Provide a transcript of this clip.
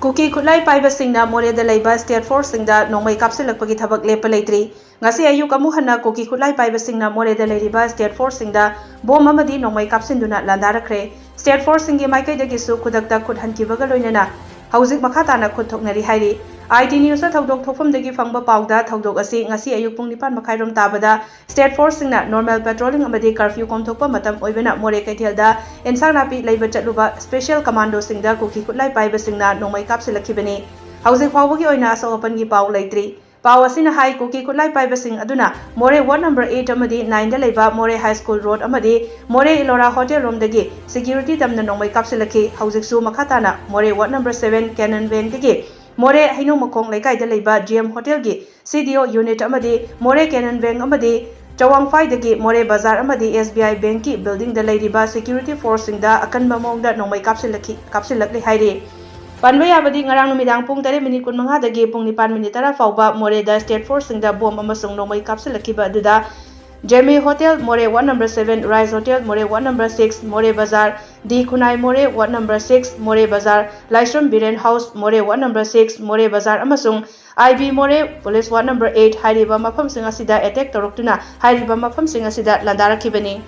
Kuki Kutlai Paiba Singna Moreh da Leiba State Force Singda Nongmei Kapsilakpagi Thabak Lepa Leitri Ngasi Ayukta amu hanna Kuki Kutlai Paiba Singna Moreh da Leiriba State Force Singda bom amadi Nongmei Kapsinduna Landarakhre State Force Singi Maikaidagi su Kudakta Khuthankibaga loinana Hauzik Makhatana Khuthoknari hairi IT News Thaudok Thokfamdagi Fangba Pauda Thaudok asi Ngasi Ayuk pung 9 makhairom tabada State Force Singna normal patrolling amadi curfew komthokpa matam oibena Moreh Kaithelda ensang napi leiba chatluba special commando singda Kuki Kutlai Paiba Singna Nongmei Kapsilakibani Hauzik phawbagi oina asopangi pau leitri Pau asina hai Kuki Kutlai Paiba Sing aduna Moreh ward number 8 amadi 9 da leiba Moreh High School road amadi Moreh Ilora hotel romdagi security tamna Nongmei Kapsilaki Hauzik su makhatana Moreh ward number 7 Cannon Bank dagi Moreh Hainu Makong Laikai da leiba GM hotel gi CDO unit amadi Moreh Cannon Bank amadi Chawang Phai dagi Moreh Bazar amadi SBI Bank ki building da leiriba security force singda Akanba Mawongda Nongmei Kapsilakli hairi Panba yabadi ngarang numidang pung 3 minit 15 dagi pung 9 minit 10 fauba Moreh da State Force singda bom amasung Nongmei Kapsilakiba aduda Jamie Hotel Moreh ward number 7 Rise Hotel Moreh ward number 6 Moreh Bazar D Khunai Moreh ward number 6 Moreh Bazar Laisram Biren House Moreh ward number 6 Moreh Bazar amasung IB Moreh Police ward number 8 hairiba mafam sing asida attack toroktuna hairiba mafam sing asida Landarakhibani